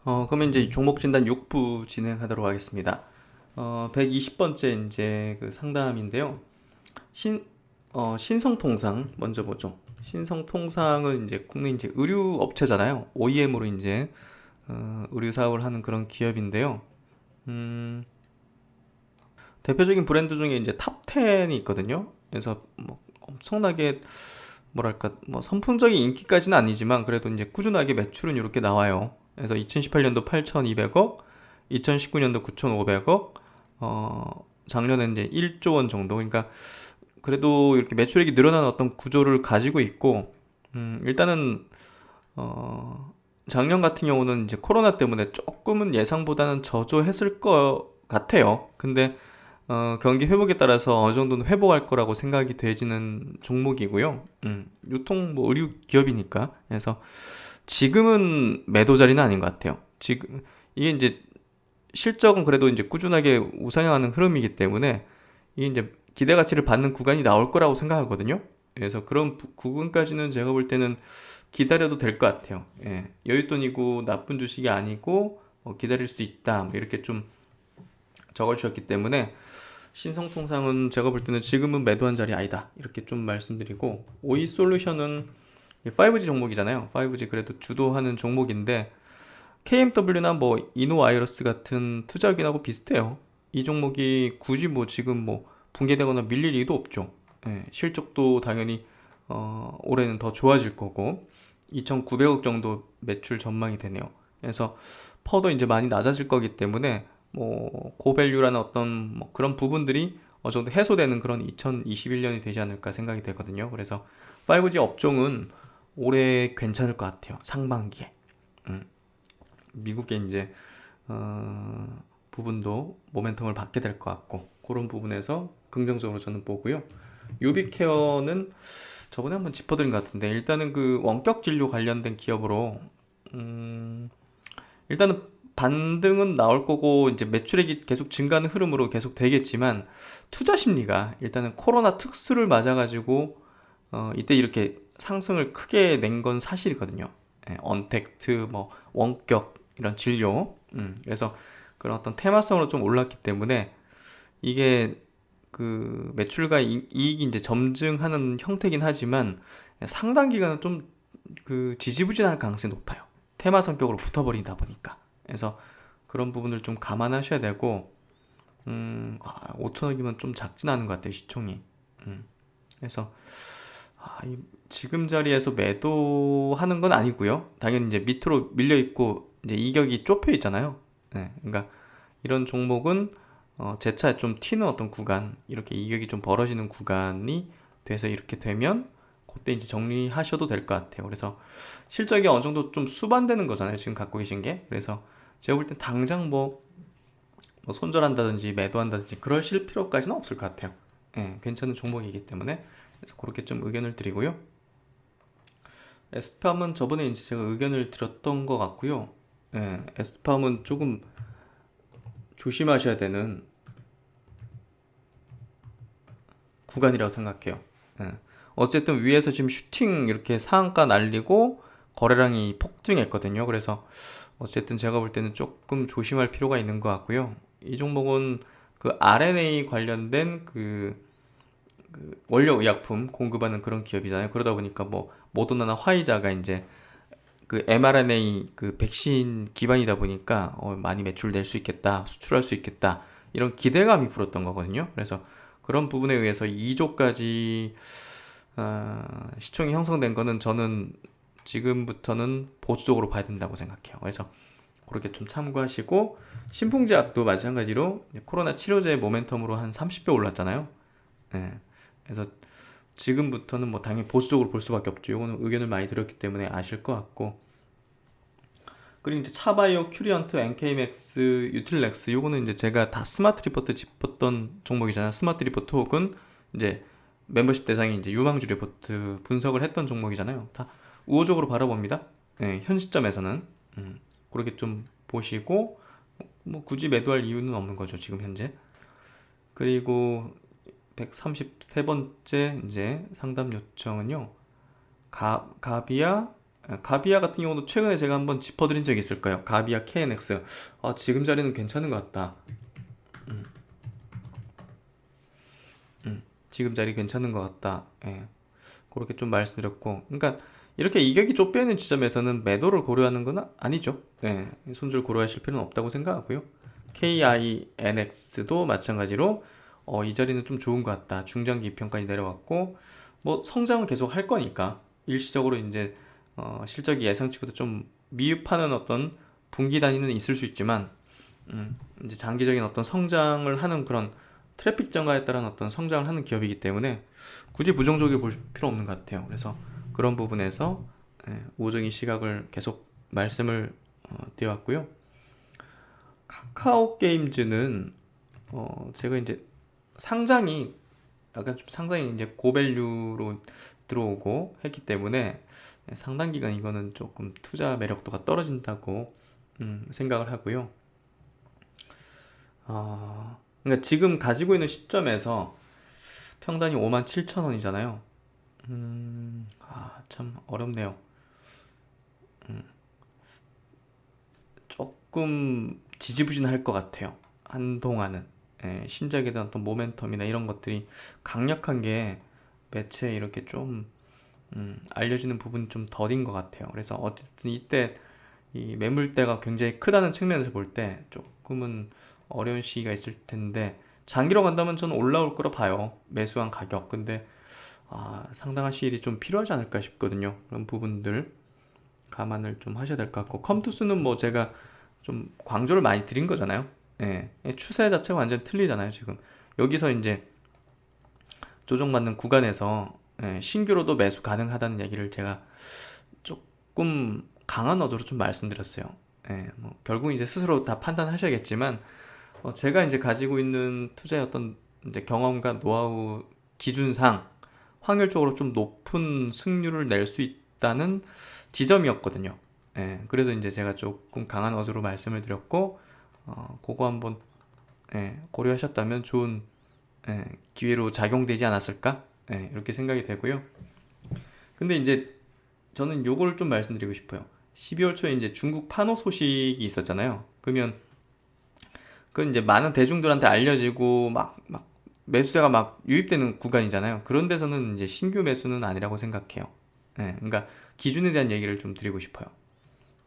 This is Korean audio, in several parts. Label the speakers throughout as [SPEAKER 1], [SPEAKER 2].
[SPEAKER 1] 그러면 이제 종목 진단 6부 진행하도록 하겠습니다. 120번째 이제 그 상담인데요. 신성통상 먼저 보죠. 신성통상은 이제 국내 이제 의류 업체잖아요. OEM으로 이제 의류 사업을 하는 그런 기업인데요. 음, 대표적인 브랜드 중에 이제 탑 10이 있거든요. 그래서 뭐 엄청나게 뭐랄까 뭐 선풍적인 인기까지는 아니지만 그래도 이제 꾸준하게 매출은 이렇게 나와요. 그래서 2018년도 8,200억, 2019년도 9,500억, 작년에 이제 1조 원 정도. 그러니까 그래도 이렇게 매출액이 늘어나는 어떤 구조를 가지고 있고, 일단은 작년 같은 경우는 이제 코로나 때문에 조금은 예상보다는 저조했을 것 같아요. 근데 경기 회복에 따라서 어느 정도는 회복할 거라고 생각이 되지는 종목이고요. 유통 뭐 의류 기업이니까. 그래서 지금은 매도 자리는 아닌 것 같아요. 지금 이게 이제 실적은 그래도 이제 꾸준하게 우상향하는 흐름이기 때문에 이게 이제 기대 가치를 받는 구간이 나올 거라고 생각하거든요. 그래서 그런 구간까지는 제가 볼 때는 기다려도 될 것 같아요. 예. 여윳돈이고 나쁜 주식이 아니고 기다릴 수 있다. 뭐 이렇게 좀 적어주셨기 때문에 신성통상은 제가 볼 때는 지금은 매도한 자리 아니다. 이렇게 좀 말씀드리고 오이솔루션은 5G 종목이잖아요. 5G 그래도 주도하는 종목인데 KMW나 뭐 이노와이러스 같은 투자기하고 비슷해요. 이 종목이 굳이 뭐 지금 뭐 붕괴되거나 밀릴 이유도 없죠. 예, 실적도 당연히 올해는 더 좋아질 거고 2,900억 정도 매출 전망이 되네요. 그래서 퍼도 이제 많이 낮아질 거기 때문에 뭐 고밸류라는 어떤 뭐 그런 부분들이 어느 정도 해소되는 그런 2021년이 되지 않을까 생각이 되거든요. 그래서 5G 업종은 올해 괜찮을 것 같아요. 상반기에. 음, 미국의 이제 부분도 모멘텀을 받게 될 것 같고 그런 부분에서 긍정적으로 저는 보고요. 유비케어는 저번에 한번 짚어드린 것 같은데 일단은 그 원격 진료 관련된 기업으로 음, 일단은 반등은 나올 거고 이제 매출액이 계속 증가하는 흐름으로 계속 되겠지만 투자 심리가 일단은 코로나 특수를 맞아가지고 이때 이렇게 상승을 크게 낸 건 사실이거든요. 예, 언택트 뭐 원격 이런 진료 그래서 그런 어떤 테마성으로 좀 올랐기 때문에 이게 그 매출과 이익이 이제 점증하는 형태긴 하지만 상당 기간은 좀 그 지지부진할 가능성이 높아요. 테마 성격으로 붙어버리다 보니까. 그래서 그런 부분을 좀 감안하셔야 되고, 5천억이면 좀 작진 않은 것 같아요, 시총이. 그래서 지금 자리에서 매도하는 건 아니고요. 당연히 이제 밑으로 밀려 있고 이제 이격이 좁혀 있잖아요. 네, 그러니까 이런 종목은 재차 좀 튀는 어떤 구간, 이렇게 이격이 좀 벌어지는 구간이 돼서 이렇게 되면 그때 이제 정리하셔도 될 것 같아요. 그래서 실적이 어느 정도 좀 수반되는 거잖아요. 지금 갖고 계신 게. 그래서 제가 볼 땐 당장 뭐 손절한다든지 매도한다든지 그러실 필요까지는 없을 것 같아요. 예, 괜찮은 종목이기 때문에 그래서 그렇게 좀 의견을 드리고요. 에스팜은 저번에 이제 제가 의견을 드렸던 것 같고요. 예, 에스팜은 조금 조심하셔야 되는 구간이라고 생각해요. 예. 어쨌든 위에서 지금 슈팅 이렇게 상한가 날리고 거래량이 폭증했거든요. 그래서 어쨌든 제가 볼 때는 조금 조심할 필요가 있는 것 같고요. 이 종목은 그 RNA 관련된 그 원료 의약품 공급하는 그런 기업이잖아요. 그러다 보니까 뭐 모더나나 화이자가 이제 그 mRNA 그 백신 기반이다 보니까 많이 매출될 수 있겠다, 수출할 수 있겠다 이런 기대감이 불었던 거거든요. 그래서 그런 부분에 의해서 2조까지 시총이 형성된 거는 저는 지금부터는 보수적으로 봐야 된다고 생각해요. 그래서 그렇게 좀 참고하시고 신풍제약도 마찬가지로 코로나 치료제 모멘텀으로 한 30배 올랐잖아요. 네. 그래서 지금부터는 뭐 당연히 보수적으로 볼 수밖에 없죠. 이거는 의견을 많이 드렸기 때문에 아실 것 같고 그리고 이제 차바이오, 큐리언트, NK맥스, 유틸렉스 요거는 이제 제가 다 스마트 리포트 짚었던 종목이잖아요. 스마트 리포트 혹은 이제 멤버십 대상이 이제 유망주 리포트 분석을 했던 종목이잖아요. 다 우호적으로 바라봅니다. 네, 현 시점에서는 그렇게 좀 보시고 뭐 굳이 매도할 이유는 없는 거죠. 지금 현재. 그리고 133번째 이제 상담 요청은요. 가비아 가비아 같은 경우도 최근에 제가 한번 짚어드린 적이 있을 거예요. 가비아 KNX. 지금 자리는 괜찮은 것 같다. 음, 지금 자리 괜찮은 것 같다. 예, 그렇게 좀 말씀드렸고, 그러니까 이렇게 이격이 좁혀 있는 지점에서는 매도를 고려하는 건 아니죠. 예, 손절 고려하실 필요는 없다고 생각하고요. KINX도 마찬가지로 이 자리는 좀 좋은 것 같다. 중장기 입형까지 내려왔고, 뭐 성장은 계속 할 거니까 일시적으로 이제 실적이 예상치보다 좀 미흡하는 어떤 분기 단위는 있을 수 있지만, 이제 장기적인 어떤 성장을 하는 그런 트래픽 증가에 따른 어떤 성장을 하는 기업이기 때문에 굳이 부정적으로 볼 필요 없는 것 같아요. 그래서 그런 부분에서 우호적인 시각을 계속 말씀을 드려왔고요. 카카오 게임즈는 제가 이제 상장이 약간 좀 상당히 이제 고밸류로 들어오고 했기 때문에 상당 기간 이거는 조금 투자 매력도가 떨어진다고 생각을 하고요. 그러니까 지금 가지고 있는 시점에서 평단이 57,000원이잖아요. 참 어렵네요. 조금 지지부진할 것 같아요. 한동안은. 신작에 대한 어떤 모멘텀이나 이런 것들이 강력한 게 매체에 이렇게 좀 알려지는 부분이 좀 더딘 것 같아요. 그래서 어쨌든 이때 이 매물대가 굉장히 크다는 측면에서 볼 때 조금은 어려운 시기가 있을 텐데 장기로 간다면 저는 올라올 거라 봐요. 매수한 가격. 근데 상당한 시일이 좀 필요하지 않을까 싶거든요. 그런 부분들 감안을 좀 하셔야 될 것 같고, 컴투스는 뭐 제가 좀 강조를 많이 드린 거잖아요. 예, 추세 자체가 완전 틀리잖아요. 지금 여기서 이제 조정받는 구간에서 신규로도 매수 가능하다는 얘기를 제가 조금 강한 어조로 좀 말씀드렸어요. 뭐 결국 이제 스스로 다 판단하셔야겠지만, 제가 이제 가지고 있는 투자의 어떤 이제 경험과 노하우 기준상 확률적으로 좀 높은 승률을 낼 수 있다는 지점이었거든요. 그래서 이제 제가 조금 강한 어조로 말씀을 드렸고, 그거 한번 고려하셨다면 좋은 기회로 작용되지 않았을까? 이렇게 생각이 되고요. 근데 이제 저는 요걸 좀 말씀드리고 싶어요. 12월 초에 이제 중국 판호 소식이 있었잖아요. 그러면 그건 이제 많은 대중들한테 알려지고 막 매수세가 막 유입되는 구간이잖아요. 그런 데서는 이제 신규 매수는 아니라고 생각해요. 그러니까 기준에 대한 얘기를 좀 드리고 싶어요.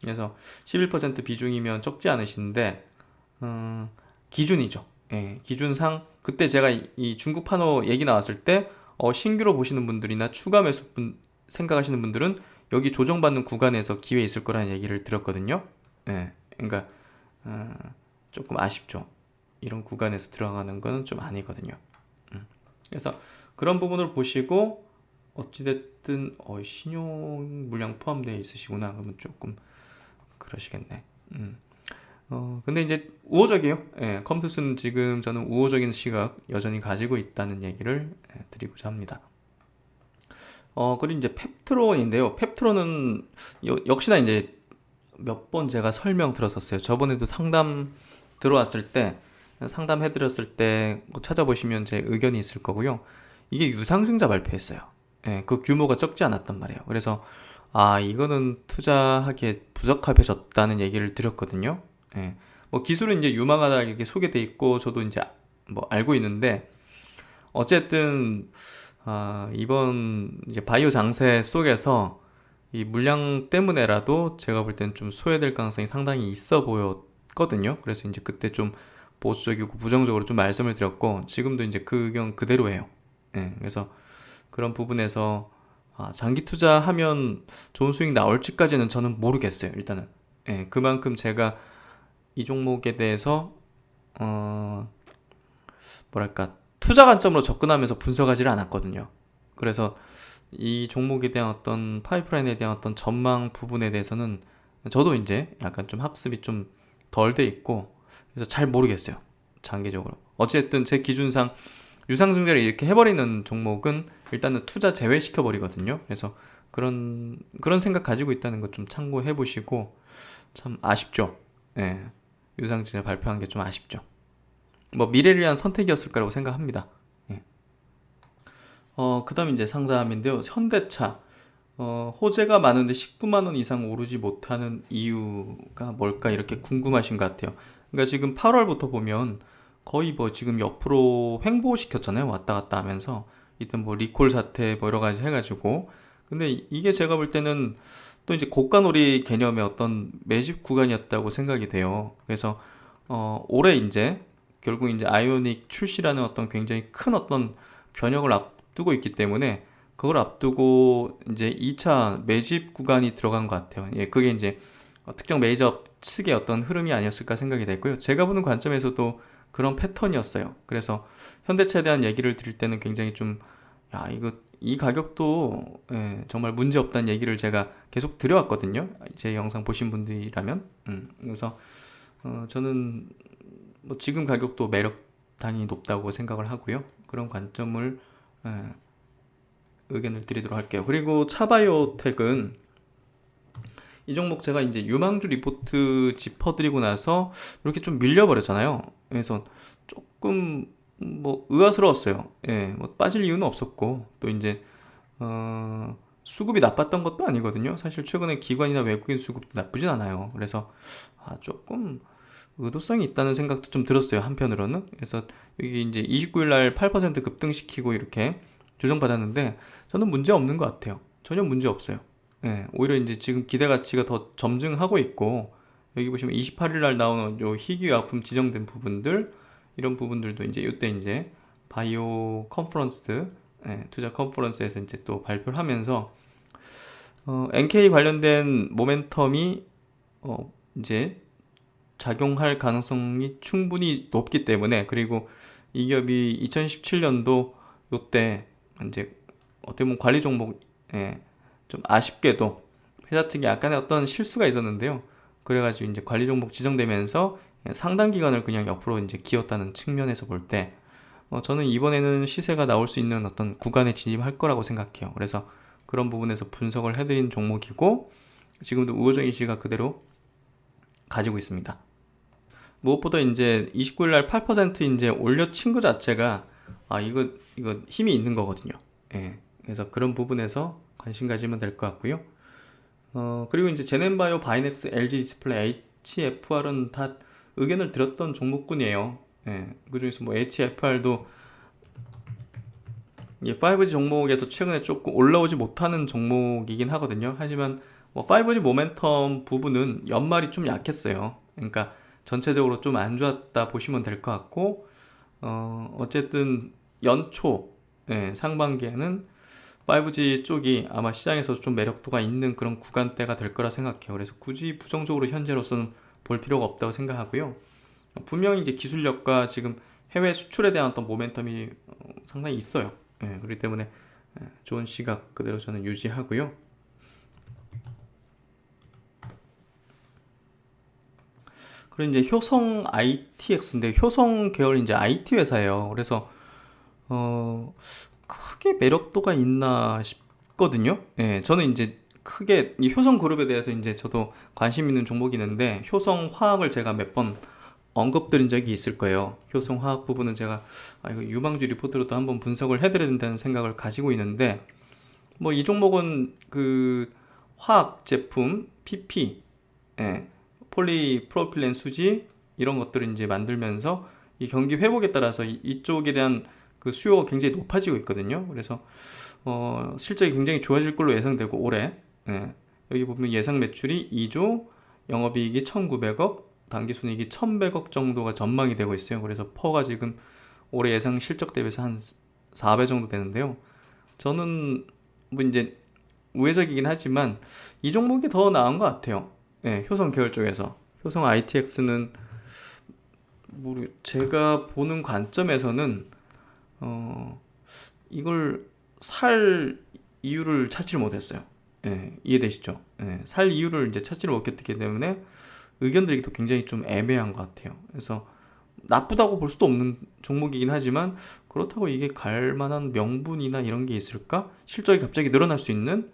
[SPEAKER 1] 그래서 11% 비중이면 적지 않으신데 기준이죠. 기준상 그때 제가 이 중국 판호 얘기 나왔을 때 신규로 보시는 분들이나 추가 매수 생각하시는 분들은 여기 조정받는 구간에서 기회 있을 거라는 얘기를 드렸거든요. 그러니까 조금 아쉽죠. 이런 구간에서 들어가는 거는 좀 아니거든요. 그래서 그런 부분을 보시고 어찌됐든 신용 물량 포함되어 있으시구나 그러면 조금 그러시겠네. 근데 이제 우호적이에요. 컴투스는 지금 저는 우호적인 시각 여전히 가지고 있다는 얘기를 드리고자 합니다. 그리고 이제 펩트론인데요. 펩트론은 역시나 이제 몇 번 제가 설명 들었었어요. 저번에도 상담 들어왔을 때 상담해드렸을 때 찾아보시면 제 의견이 있을 거고요. 이게 유상증자 발표했어요. 그 규모가 적지 않았단 말이에요. 그래서 이거는 투자하기에 부적합해졌다는 얘기를 드렸거든요. 뭐 기술은 이제 유망하다 이렇게 소개돼 있고 저도 이제 뭐 알고 있는데 어쨌든 이번 이제 바이오 장세 속에서 이 물량 때문에라도 제가 볼 때는 좀 소외될 가능성이 상당히 있어 보였거든요. 그래서 이제 그때 좀 보수적이고 부정적으로 좀 말씀을 드렸고 지금도 이제 그 의견 그대로예요. 그래서 그런 부분에서 장기 투자하면 좋은 수익 나올지까지는 저는 모르겠어요. 일단은 그만큼 제가 이 종목에 대해서 뭐랄까 투자 관점으로 접근하면서 분석하지를 않았거든요. 그래서 이 종목에 대한 어떤 파이프라인에 대한 어떤 전망 부분에 대해서는 저도 이제 약간 좀 학습이 좀 덜 돼 있고 그래서 잘 모르겠어요. 장기적으로. 어쨌든 제 기준상 유상증자를 이렇게 해버리는 종목은 일단은 투자 제외시켜 버리거든요. 그래서 그런 생각 가지고 있다는 것 좀 참고해 보시고 참 아쉽죠. 유상증자 발표한 게 좀 아쉽죠. 뭐 미래를 위한 선택이었을 거라고 생각합니다. 그 다음 이제 상담인데요. 현대차. 호재가 많은데 19만 원 이상 오르지 못하는 이유가 뭘까 이렇게 궁금하신 것 같아요. 그러니까 지금 8월부터 보면 거의 뭐 지금 옆으로 횡보시켰잖아요. 왔다 갔다 하면서. 이때 뭐 리콜 사태 뭐 여러 가지 해가지고. 근데 이게 제가 볼 때는 또 이제 고가놀이 개념의 어떤 매집 구간이었다고 생각이 돼요. 그래서 올해 이제 결국 이제 아이오닉 출시라는 어떤 굉장히 큰 어떤 변혁을 앞두고 있기 때문에 그걸 앞두고 이제 2차 매집 구간이 들어간 것 같아요. 예, 그게 이제 특정 메이저 측의 어떤 흐름이 아니었을까 생각이 됐고요. 제가 보는 관점에서도 그런 패턴이었어요. 그래서 현대차에 대한 얘기를 드릴 때는 굉장히 좀, 야, 이거, 이 가격도 예, 정말 문제 없다는 얘기를 제가 계속 드려왔거든요. 제 영상 보신 분들이라면. 그래서 저는 뭐 지금 가격도 매력당이 높다고 생각을 하고요. 그런 관점을 예, 의견을 드리도록 할게요. 그리고 차바이오텍은 이 종목 제가 이제 유망주 리포트 짚어드리고 나서 이렇게 좀 밀려버렸잖아요. 그래서 조금 뭐 의아스러웠어요. 예, 뭐 빠질 이유는 없었고 또 이제 수급이 나빴던 것도 아니거든요. 사실 최근에 기관이나 외국인 수급도 나쁘진 않아요. 그래서 조금 의도성이 있다는 생각도 좀 들었어요. 한편으로는. 그래서 여기 이제 29일 날 8% 급등시키고 이렇게 조정받았는데 저는 문제 없는 것 같아요. 전혀 문제 없어요. 예, 오히려 이제 지금 기대 가치가 더 점증하고 있고 여기 보시면 28일 날 나오는 요 희귀의약품 지정된 부분들 이런 부분들도 이제 이때 이제 바이오 컨퍼런스 투자 컨퍼런스에서 이제 또 발표를 하면서 NK 관련된 모멘텀이 이제 작용할 가능성이 충분히 높기 때문에 그리고 이 기업이 2017년도 요때 이제 어떻게 보면 관리 종목 좀 아쉽게도 회사 측에 약간의 어떤 실수가 있었는데요. 그래가지고 이제 관리 종목 지정되면서 상당 기간을 그냥 옆으로 이제 기었다는 측면에서 볼 때, 저는 이번에는 시세가 나올 수 있는 어떤 구간에 진입할 거라고 생각해요. 그래서 그런 부분에서 분석을 해드린 종목이고, 지금도 우호적인 시각 그대로 가지고 있습니다. 무엇보다 이제 29일 날 8% 이제 올려친 거 자체가, 이거 힘이 있는 거거든요. 예. 그래서 그런 부분에서 관심 가지면 될 것 같고요. 그리고 이제 제넨바이오, 바이넥스, LG 디스플레이, HFR은 다 의견을 드렸던 종목군이에요. 예, 그 중에서 뭐 HFR도 5G 종목에서 최근에 조금 올라오지 못하는 종목이긴 하거든요. 하지만 뭐 5G 모멘텀 부분은 연말이 좀 약했어요. 그러니까 전체적으로 좀 안 좋았다 보시면 될 것 같고, 어쨌든 연초, 상반기에는 5G 쪽이 아마 시장에서 좀 매력도가 있는 그런 구간대가 될 거라 생각해요. 그래서 굳이 부정적으로 현재로서는 볼 필요가 없다고 생각하고요. 분명히 이제 기술력과 지금 해외 수출에 대한 어떤 모멘텀이 상당히 있어요. 그렇기 때문에 좋은 시각 그대로 저는 유지하고요. 그리고 이제 효성 ITX인데 효성 계열 이제 IT 회사예요. 그래서 크게 매력도가 있나 싶거든요. 예, 저는 이제 크게 이 효성 그룹에 대해서 이제 저도 관심 있는 종목이 있는데 효성 화학을 제가 몇 번 언급드린 적이 있을 거예요. 효성 화학 부분은 제가 이거 유망주 리포트로도 한번 분석을 해드려야 된다는 생각을 가지고 있는데 뭐 이 종목은 그 화학 제품 PP, 예, 폴리프로필렌 수지 이런 것들을 이제 만들면서 이 경기 회복에 따라서 이쪽에 대한 그 수요가 굉장히 높아지고 있거든요. 그래서 실적이 굉장히 좋아질 걸로 예상되고 올해 여기 보면 예상 매출이 2조, 영업이익이 1,900억, 당기순이익이 1,100억 정도가 전망이 되고 있어요. 그래서 퍼가 지금 올해 예상 실적 대비해서 한 4배 정도 되는데요. 저는 뭐 이제 우회적이긴 하지만 이 종목이 더 나은 것 같아요. 효성 계열 쪽에서 효성 ITX는 제가 보는 관점에서는 이걸 살 이유를 찾지를 못했어요. 이해되시죠? 살 이유를 이제 찾지를 못했기 때문에 의견 드리기도 굉장히 좀 애매한 것 같아요. 그래서 나쁘다고 볼 수도 없는 종목이긴 하지만 그렇다고 이게 갈 만한 명분이나 이런 게 있을까? 실적이 갑자기 늘어날 수 있는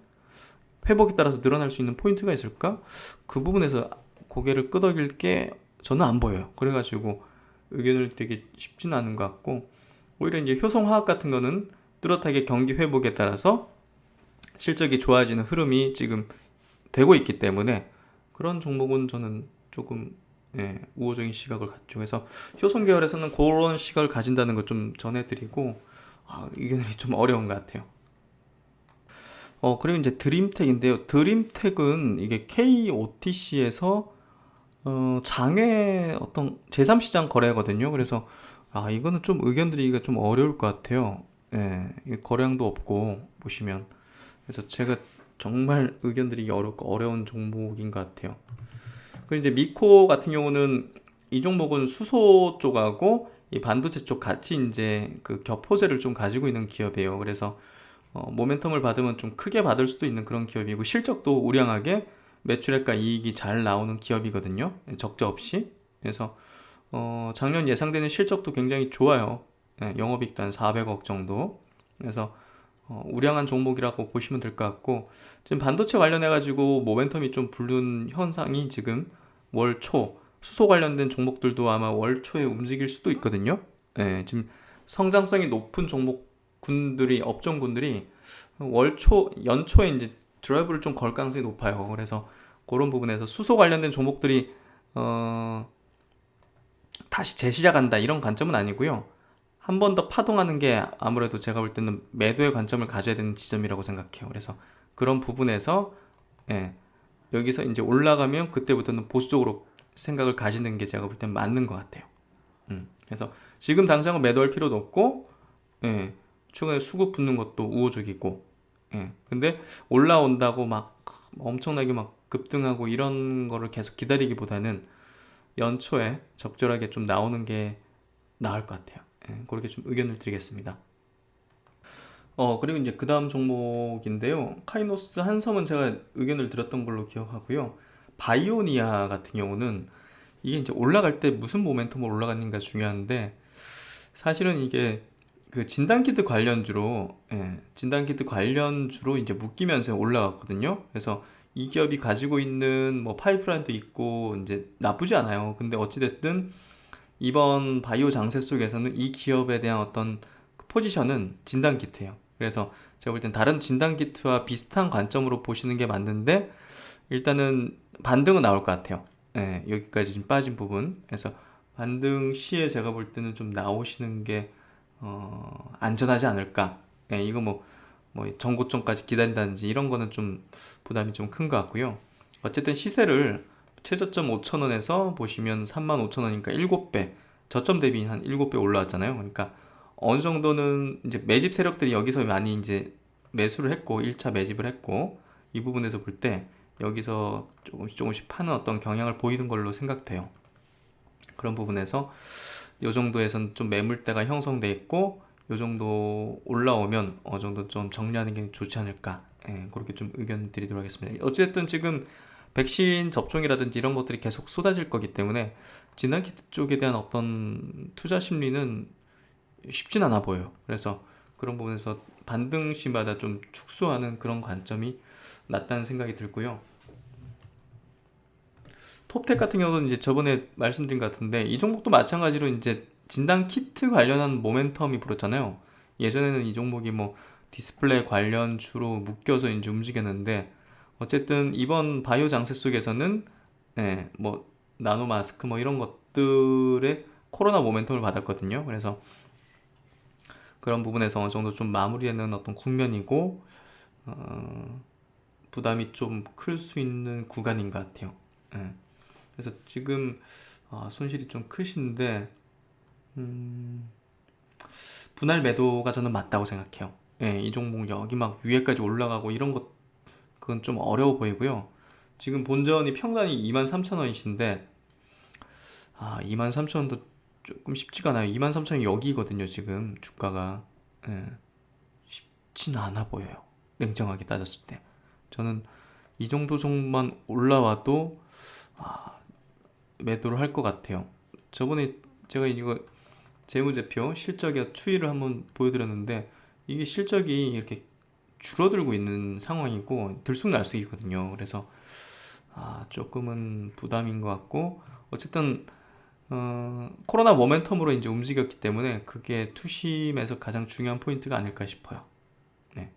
[SPEAKER 1] 회복에 따라서 늘어날 수 있는 포인트가 있을까? 그 부분에서 고개를 끄덕일 게 저는 안 보여요. 그래가지고 의견을 되게 쉽지는 않은 것 같고 오히려 이제 효성화학 같은 거는 뚜렷하게 경기 회복에 따라서 실적이 좋아지는 흐름이 지금 되고 있기 때문에 그런 종목은 저는 조금 우호적인 시각을 갖죠. 그래서 효성 계열에서는 그런 시각을 가진다는 걸 좀 전해드리고 이게 좀 어려운 것 같아요. 그리고 이제 드림텍인데요. 드림텍은 이게 KOTC에서 장외 어떤 제3시장 거래거든요. 그래서 이거는 좀 의견 드리기가 좀 어려울 것 같아요. 이게 거래량도 없고 보시면 그래서 제가 정말 의견 드리기 어렵고 어려운 종목인 것 같아요. 그리고 이제 미코 같은 경우는 이 종목은 수소 쪽하고 이 반도체 쪽 같이 이제 그 겹호재를 좀 가지고 있는 기업이에요. 그래서 모멘텀을 받으면 좀 크게 받을 수도 있는 그런 기업이고 실적도 우량하게 매출액과 이익이 잘 나오는 기업이거든요. 적자 없이. 그래서 작년 예상되는 실적도 굉장히 좋아요. 영업이익도 한 400억 정도. 그래서 우량한 종목이라고 보시면 될 것 같고 지금 반도체 관련해 가지고 모멘텀이 좀 부른 현상이 지금 월 초 수소 관련된 종목들도 아마 월 초에 움직일 수도 있거든요. 지금 성장성이 높은 종목군들이 업종군들이 월 초 연초에 이제 드라이브를 좀 걸 가능성이 높아요. 그래서 그런 부분에서 수소 관련된 종목들이 어, 다시 재시작한다 이런 관점은 아니고요. 한 번 더 파동하는 게 아무래도 제가 볼 때는 매도의 관점을 가져야 되는 지점이라고 생각해요. 그래서 그런 부분에서 예, 여기서 이제 올라가면 그때부터는 보수적으로 생각을 가지는 게 제가 볼 때는 맞는 것 같아요. 그래서 지금 당장은 매도할 필요도 없고 최근에 수급 붙는 것도 우호적이고 근데 올라온다고 막 엄청나게 막 급등하고 이런 거를 계속 기다리기보다는 연초에 적절하게 좀 나오는 게 나을 것 같아요. 그렇게 좀 의견을 드리겠습니다. 그리고 이제 그 다음 종목인데요. 카이노스 한섬은 제가 의견을 드렸던 걸로 기억하고요. 바이오니아 같은 경우는 이게 이제 올라갈 때 무슨 모멘텀으로 올라갔는가 중요한데 사실은 이게 그 진단키트 관련주로 진단키트 관련주로 이제 묶이면서 올라갔거든요. 그래서 이 기업이 가지고 있는 뭐 파이프라인도 있고 이제 나쁘지 않아요. 근데 어찌됐든 이번 바이오 장세 속에서는 이 기업에 대한 어떤 그 포지션은 진단키트예요. 그래서 제가 볼 땐 다른 진단키트와 비슷한 관점으로 보시는 게 맞는데 일단은 반등은 나올 것 같아요. 여기까지 지금 빠진 부분. 그래서 반등 시에 제가 볼 때는 좀 나오시는 게 안전하지 않을까. 이거 뭐 전고점까지 기다린다든지 이런 거는 좀 부담이 좀 큰 것 같고요. 어쨌든 시세를 최저점 5,000원에서 보시면 35,000원이니까 7배, 저점 대비 한 7배 올라왔잖아요. 그러니까 어느 정도는 이제 매집 세력들이 여기서 많이 이제 매수를 했고 1차 매집을 했고 이 부분에서 볼 때 여기서 조금씩 조금씩 파는 어떤 경향을 보이는 걸로 생각돼요. 그런 부분에서 이 정도에선 좀 매물대가 형성돼 있고 이 정도 올라오면 어느 정도 좀 정리하는 게 좋지 않을까. 그렇게 좀 의견 드리도록 하겠습니다. 어쨌든 지금 백신 접종이라든지 이런 것들이 계속 쏟아질 거기 때문에 진단키트 쪽에 대한 어떤 투자 심리는 쉽진 않아 보여요. 그래서 그런 부분에서 반등 시마다 좀 축소하는 그런 관점이 낫다는 생각이 들고요. 톱텍 같은 경우는 이제 저번에 말씀드린 것 같은데 이 종목도 마찬가지로 이제 진단 키트 관련한 모멘텀이 불었잖아요. 예전에는 이 종목이 뭐 디스플레이 관련 주로 묶여서 이제 움직였는데 어쨌든 이번 바이오 장세 속에서는 뭐 나노 마스크 뭐 이런 것들의 코로나 모멘텀을 받았거든요. 그래서 그런 부분에서 어느 정도 좀 마무리하는 어떤 국면이고 부담이 좀 클 수 있는 구간인 것 같아요. 예. 그래서 지금 손실이 좀 크신데 분할 매도가 저는 맞다고 생각해요. 이 종목 여기 막 위에까지 올라가고 이런 것 그건 좀 어려워 보이고요. 지금 본전이 평단이 23,000원이신데 23,000원도 조금 쉽지가 않아요. 23,000원이 여기거든요. 지금 주가가 쉽진 않아 보여요. 냉정하게 따졌을 때 저는 이 정도 정도만 올라와도 매도를 할 것 같아요. 저번에 제가 이거 재무제표 실적의 추이를 한번 보여드렸는데 이게 실적이 이렇게 줄어들고 있는 상황이고 들쑥날쑥이거든요. 그래서 조금은 부담인 것 같고 어쨌든 코로나 모멘텀으로 이제 움직였기 때문에 그게 투심에서 가장 중요한 포인트가 아닐까 싶어요. 네.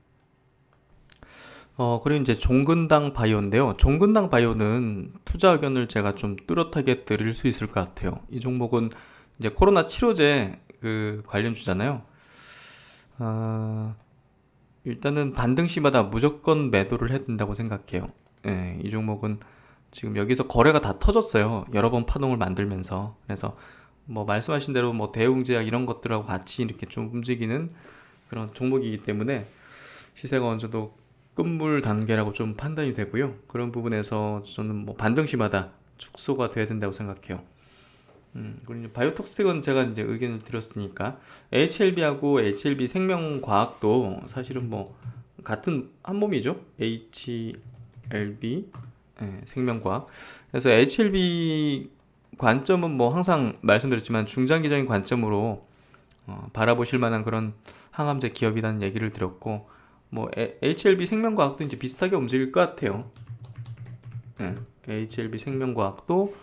[SPEAKER 1] 그리고 이제 종근당 바이오인데요. 종근당 바이오는 투자 의견을 제가 좀 뚜렷하게 드릴 수 있을 것 같아요. 이 종목은 이제 코로나 치료제 그 관련주잖아요. 아, 일단은 반등 시마다 무조건 매도를 해야 된다고 생각해요. 예, 이 종목은 지금 여기서 거래가 다 터졌어요. 여러 번 파동을 만들면서. 그래서 뭐 말씀하신 대로 뭐 대웅제약 이런 것들하고 같이 이렇게 좀 움직이는 그런 종목이기 때문에 시세가 어느 정도 끝물 단계라고 좀 판단이 되고요. 그런 부분에서 저는 뭐 반등 시마다 축소가 돼야 된다고 생각해요. 그리고 이제 바이오톡스틱은 제가 이제 의견을 드렸으니까 HLB하고 HLB 생명과학도 사실은 뭐 같은 한 몸이죠. HLB 생명과학. 그래서 HLB 관점은 뭐 항상 말씀드렸지만 중장기적인 관점으로 바라보실 만한 그런 항암제 기업이라는 얘기를 드렸고 뭐 HLB 생명과학도 이제 비슷하게 움직일 것 같아요. 예, HLB 생명과학도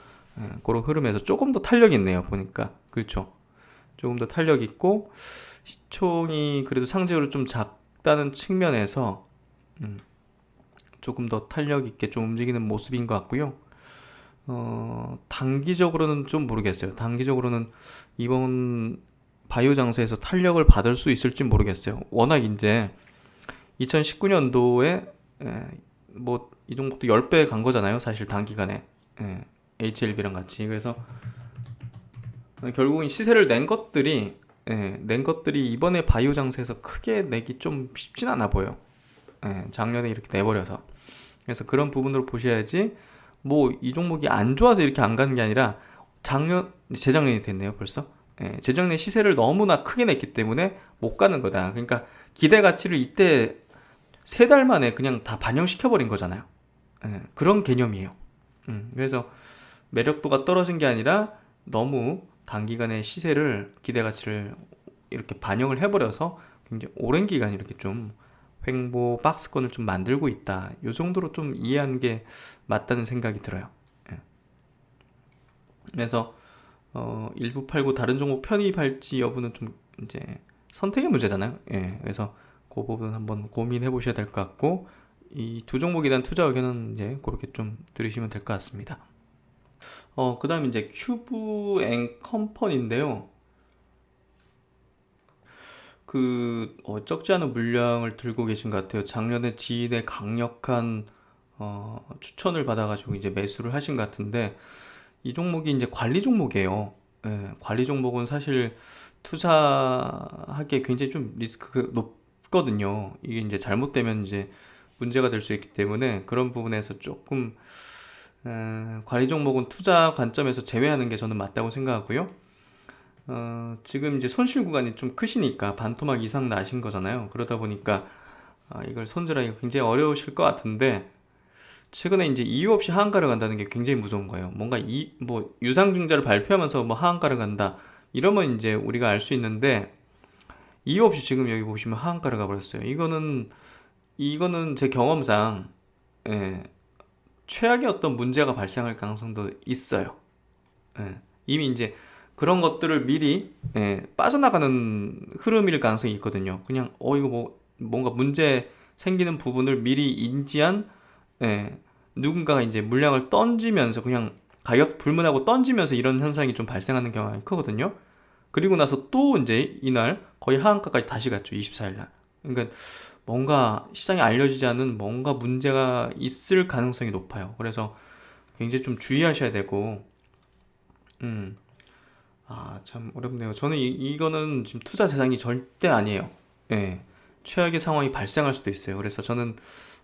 [SPEAKER 1] 그런 흐름에서 조금 더 탄력 있네요. 보니까 그렇죠. 조금 더 탄력 있고 시총이 그래도 상대적으로 좀 작다는 측면에서 조금 더 탄력 있게 좀 움직이는 모습인 것 같고요. 단기적으로는 좀 모르겠어요. 단기적으로는 이번 바이오 장세에서 탄력을 받을 수 있을지 모르겠어요. 워낙 이제 2019년도에 뭐 이 종목도 10배 간 거잖아요. 사실 단기간에 HLB랑 같이. 그래서 결국은 시세를 낸 것들이 이번에 바이오 장세에서 크게 내기 좀 쉽진 않아 보여요. 작년에 이렇게 내버려서. 그래서 그런 부분으로 보셔야지 뭐 이 종목이 안 좋아서 이렇게 안 가는 게 아니라 재작년이 됐네요 벌써. 재작년에 시세를 너무나 크게 냈기 때문에 못 가는 거다. 그러니까 기대 가치를 이때 3달 만에 그냥 다 반영시켜버린 거잖아요. 그런 개념이에요. 그래서 매력도가 떨어진 게 아니라 너무 단기간에 시세를 기대 가치를 이렇게 반영을 해버려서 굉장히 오랜 기간 이렇게 좀 횡보 박스권을 좀 만들고 있다. 이 정도로 좀 이해하는 게 맞다는 생각이 들어요. 예. 그래서 일부 팔고 다른 종목 편입할지 여부는 좀 이제 선택의 문제잖아요. 예. 그래서 그 부분 한번 고민해 보셔야 될 것 같고 이 두 종목에 대한 투자 의견은 이제 그렇게 좀 들으시면 될 것 같습니다. 그다음 이제 큐브 앤 컴퍼니인데요. 적지 않은 물량을 들고 계신 것 같아요. 작년에 지인의 강력한 추천을 받아가지고 이제 매수를 하신 것 같은데 이 종목이 이제 관리 종목이에요. 관리 종목은 사실 투자하기에 굉장히 좀 리스크가 높거든요. 이게 이제 잘못되면 이제 문제가 될 수 있기 때문에 그런 부분에서 조금 관리 종목은 투자 관점에서 제외하는 게 저는 맞다고 생각하고요. 지금 이제 손실 구간이 좀 크시니까 반토막 이상 나신 거잖아요. 그러다 보니까 이걸 손절하기가 굉장히 어려우실 것 같은데 최근에 이제 이유 없이 하한가를 간다는 게 굉장히 무서운 거예요. 뭔가 뭐 유상증자를 발표하면서 뭐 하한가를 간다 이러면 이제 우리가 알 수 있는데 이유 없이 지금 여기 보시면 하한가를 가버렸어요. 이거는 제 경험상 예, 최악의 어떤 문제가 발생할 가능성도 있어요. 이미 이제 그런 것들을 미리 빠져나가는 흐름일 가능성이 있거든요. 그냥 이거 뭐 뭔가 문제 생기는 부분을 미리 인지한 누군가가 이제 물량을 던지면서 그냥 가격 불문하고 던지면서 이런 현상이 좀 발생하는 경향이 크거든요. 그리고 나서 또 이제 이날 거의 하한가까지 다시 갔죠. 24일 날. 그러니까 뭔가 시장에 알려지지 않은 뭔가 문제가 있을 가능성이 높아요. 그래서 굉장히 좀 주의하셔야 되고, 음, 참 어렵네요. 저는 이거는 지금 투자 대상이 절대 아니에요. 예. 최악의 상황이 발생할 수도 있어요. 그래서 저는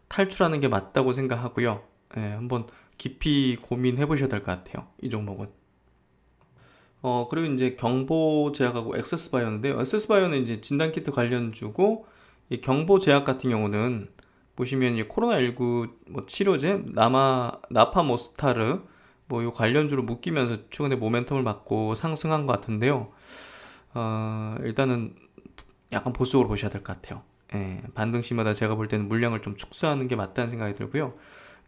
[SPEAKER 1] 탈출하는 게 맞다고 생각하고요. 한번 깊이 고민해 보셔야 될 것 같아요. 이 종목은. 그리고 이제 경보제약하고 엑세스바이오인데요. 엑세스바이오는 이제 진단키트 관련주고, 이 경보제약 같은 경우는 보시면 이 코로나19 뭐 치료제, 나파모스타르, 뭐 요 관련주로 묶이면서 최근에 모멘텀을 받고 상승한 것 같은데요. 일단은 약간 보수적으로 보셔야 될 것 같아요. 반등 시마다 제가 볼 때는 물량을 좀 축소하는 게 맞다는 생각이 들고요.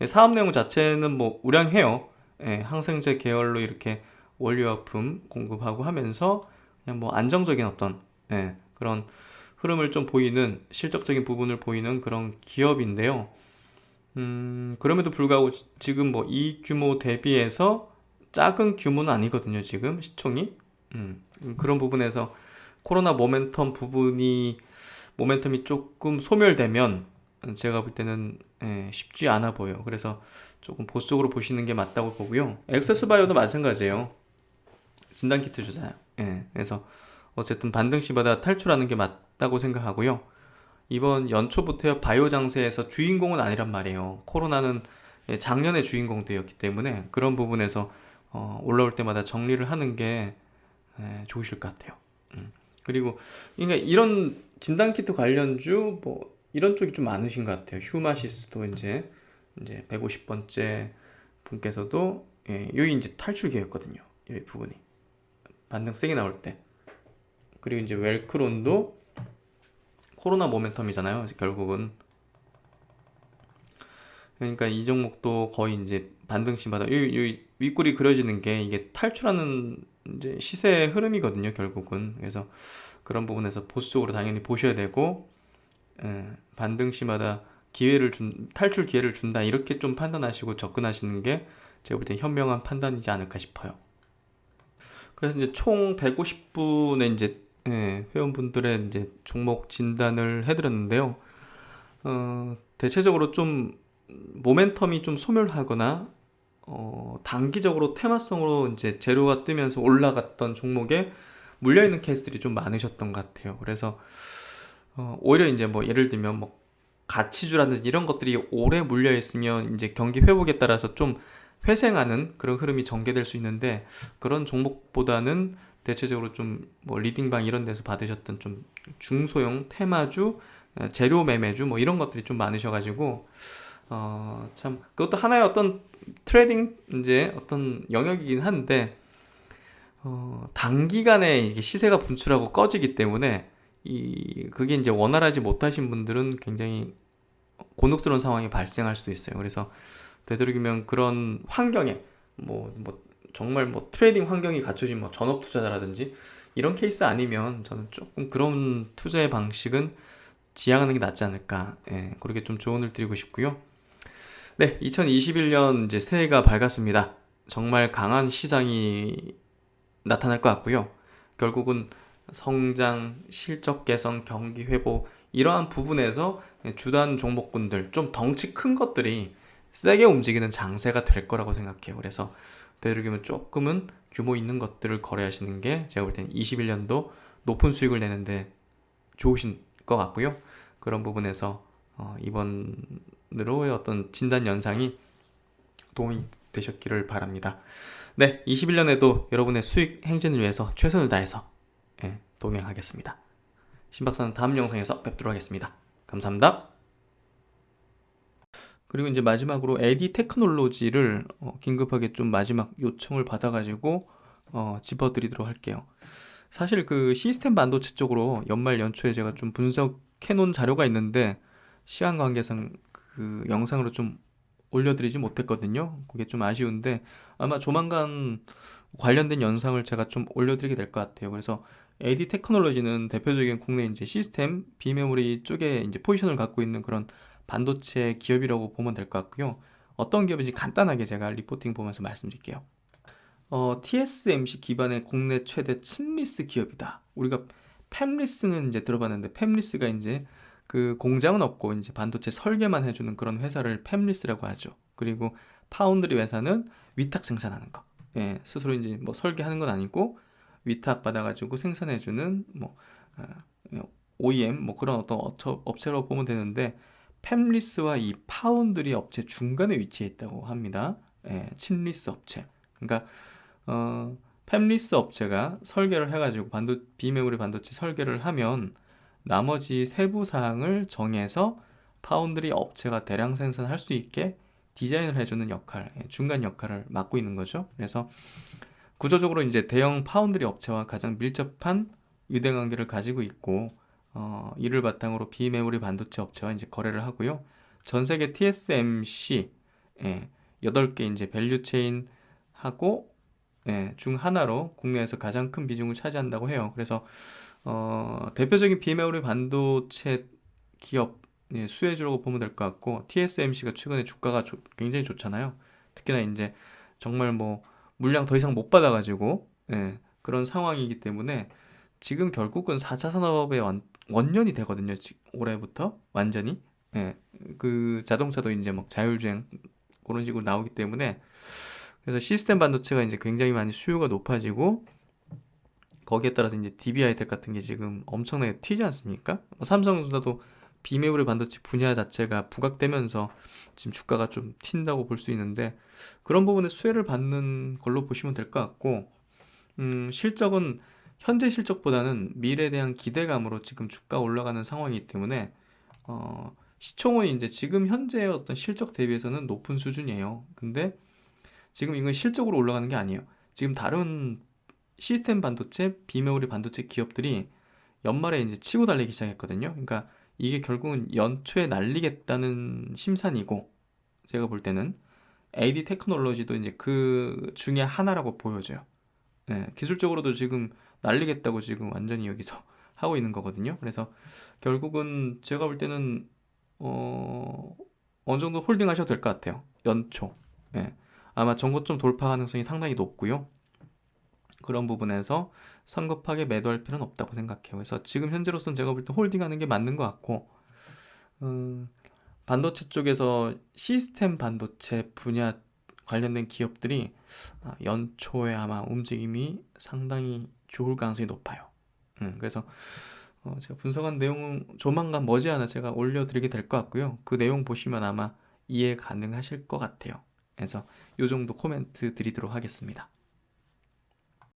[SPEAKER 1] 사업 내용 자체는 뭐 우량해요. 항생제 계열로 이렇게 원료화품 공급하고 하면서 그냥 뭐 안정적인 어떤 그런 흐름을 좀 보이는 실적적인 부분을 보이는 그런 기업인데요. 그럼에도 불구하고 지금 뭐 이 규모 대비해서 작은 규모는 아니거든요, 지금 시총이. 그런 부분에서 코로나 모멘텀이 조금 소멸되면 제가 볼 때는 쉽지 않아 보여요. 그래서 조금 보수적으로 보시는 게 맞다고 보고요. 액세스바이오도 마찬가지예요. 진단키트 주잖아요. 그래서 어쨌든 반등시마다 탈출하는 게 맞다고 생각하고요. 이번 연초부터 바이오 장세에서 주인공은 아니란 말이에요. 코로나는 작년의 주인공들이었기 때문에 그런 부분에서 올라올 때마다 정리를 하는 게 좋으실 것 같아요. 그리고 그러니까 이런 진단키트 관련주 뭐 이런 쪽이 좀 많으신 것 같아요. 휴마시스도 이제 150번째 분께서도 여기 이제 탈출기였거든요. 여기 부분이 반등 세게 나올 때. 그리고 이제 웰크론도 코로나 모멘텀이잖아요. 결국은 그러니까 이 종목도 거의 이제 반등시마다 이 윗골이 그려지는 게 이게 탈출하는 이제 시세의 흐름이거든요. 결국은 그래서 그런 부분에서 보수적으로 당연히 보셔야 되고 반등시마다 탈출 기회를 준다 이렇게 좀 판단하시고 접근하시는 게 제가 볼 때 현명한 판단이지 않을까 싶어요. 그래서 이제 총 150분의 이제 회원분들의 이제 종목 진단을 해드렸는데요. 대체적으로 좀 모멘텀이 좀 소멸하거나 단기적으로 테마성으로 이제 재료가 뜨면서 올라갔던 종목에 물려있는 케이스들이 좀 많으셨던 것 같아요. 그래서 오히려 이제 뭐 예를 들면 뭐 가치주라든지 이런 것들이 오래 물려있으면 이제 경기 회복에 따라서 좀 회생하는 그런 흐름이 전개될 수 있는데 그런 종목보다는 대체적으로 좀 뭐 리딩방 이런 데서 받으셨던 좀 중소형 테마주, 재료 매매주 뭐 이런 것들이 좀 많으셔가지고 참 그것도 하나의 어떤 트레이딩 이제 어떤 영역이긴 한데 단기간에 이게 시세가 분출하고 꺼지기 때문에 그게 이제 원활하지 못하신 분들은 굉장히 곤혹스러운 상황이 발생할 수도 있어요. 그래서 되도록이면 그런 환경에 뭐 정말 뭐 트레이딩 환경이 갖춰진 뭐 전업 투자자라든지 이런 케이스 아니면 저는 조금 그런 투자의 방식은 지양하는 게 낫지 않을까. 그렇게 좀 조언을 드리고 싶고요. 네, 2021년 이제 새해가 밝았습니다. 정말 강한 시장이 나타날 것 같고요. 결국은 성장, 실적 개선, 경기 회복 이러한 부분에서 주단 종목군들 좀 덩치 큰 것들이 세게 움직이는 장세가 될 거라고 생각해요. 그래서 되도록이면 조금은 규모 있는 것들을 거래하시는 게 제가 볼 때는 21년도 높은 수익을 내는데 좋으신 것 같고요. 그런 부분에서 이번으로의 어떤 진단 연상이 도움이 되셨기를 바랍니다. 네, 21년에도 여러분의 수익 행진을 위해서 최선을 다해서 동행하겠습니다. 신박사는 다음 영상에서 뵙도록 하겠습니다. 감사합니다. 그리고 이제 마지막으로 에디 테크놀로지를 긴급하게 좀 마지막 요청을 받아가지고 짚어드리도록 할게요. 사실 그 시스템 반도체 쪽으로 연말 연초에 제가 좀 분석해 놓은 자료가 있는데 시간 관계상 그 영상으로 좀 올려드리지 못했거든요. 그게 좀 아쉬운데 아마 조만간 관련된 영상을 제가 좀 올려드리게 될 것 같아요. 그래서 AD 테크놀로지는 대표적인 국내 이제 시스템 비메모리 쪽에 이제 포지션을 갖고 있는 그런 반도체 기업이라고 보면 될 것 같고요. 어떤 기업인지 간단하게 제가 리포팅 보면서 말씀드릴게요. TSMC 기반의 국내 최대 칩리스 기업이다. 우리가 팹리스는 이제 들어봤는데 팹리스가 이제 그 공장은 없고 이제 반도체 설계만 해주는 그런 회사를 팹리스라고 하죠. 그리고 파운드리 회사는 위탁 생산하는 거. 스스로 이제 뭐 설계하는 건 아니고 위탁 받아가지고 생산해주는 뭐 OEM 뭐 그런 어떤 업체로 보면 되는데 팹리스와 이 파운드리 업체 중간에 위치해 있다고 합니다. 칩리스 업체. 그러니까 팹리스 업체가 설계를 해가지고 비메모리 반도체 설계를 하면 나머지 세부 사항을 정해서 파운드리 업체가 대량 생산할 수 있게 디자인을 해주는 역할, 중간 역할을 맡고 있는 거죠. 그래서 구조적으로 이제 대형 파운드리 업체와 가장 밀접한 유대 관계를 가지고 있고, 이를 바탕으로 비메모리 반도체 업체와 이제 거래를 하고요. 전 세계 TSMC 8개 이제 밸류체인 하고 중 하나로 국내에서 가장 큰 비중을 차지한다고 해요. 그래서 대표적인 비메모리 반도체 기업 예, 수혜주라고 보면 될 것 같고, TSMC가 최근에 주가가 굉장히 좋잖아요. 특히나 이제 정말 뭐 물량 더 이상 못 받아가지고, 예, 그런 상황이기 때문에 지금 결국은 4차 산업의 원년이 되거든요. 올해부터 완전히. 예, 그 자동차도 이제 막 자율주행 그런 식으로 나오기 때문에, 그래서 시스템 반도체가 이제 굉장히 많이 수요가 높아지고, 거기에 따라서 이제 DBI 텍 같은 게 지금 엄청나게 튀지 않습니까? 삼성전자도 비메모리 반도체 분야 자체가 부각되면서 지금 주가가 좀 튄다고 볼 수 있는데, 그런 부분에 수혜를 받는 걸로 보시면 될 것 같고, 실적은 현재 실적보다는 미래에 대한 기대감으로 지금 주가 올라가는 상황이기 때문에, 시총은 이제 지금 현재의 어떤 실적 대비해서는 높은 수준이에요. 근데 지금 이건 실적으로 올라가는 게 아니에요. 지금 다른 시스템 반도체, 비메모리 반도체 기업들이 연말에 이제 치고 달리기 시작했거든요. 그러니까 이게 결국은 연초에 날리겠다는 심산이고, 제가 볼 때는 AD 테크놀로지도 이제 그 중에 하나라고 보여져요. 네, 기술적으로도 지금 날리겠다고 지금 완전히 여기서 하고 있는 거거든요. 그래서 결국은 제가 볼 때는 어, 어느 정도 홀딩 하셔도 될 것 같아요. 연초. 예. 아마 전고점 돌파 가능성이 상당히 높고요. 그런 부분에서 성급하게 매도할 필요는 없다고 생각해요. 그래서 지금 현재로서는 제가 볼 때 홀딩하는 게 맞는 것 같고, 음, 반도체 쪽에서 시스템 반도체 분야 관련된 기업들이 연초에 아마 움직임이 상당히 좋을 가능성이 높아요. 그래서 제가 분석한 내용은 조만간 머지않아 제가 올려드리게 될 것 같고요. 그 내용 보시면 아마 이해 가능하실 것 같아요. 그래서 이 정도 코멘트 드리도록 하겠습니다.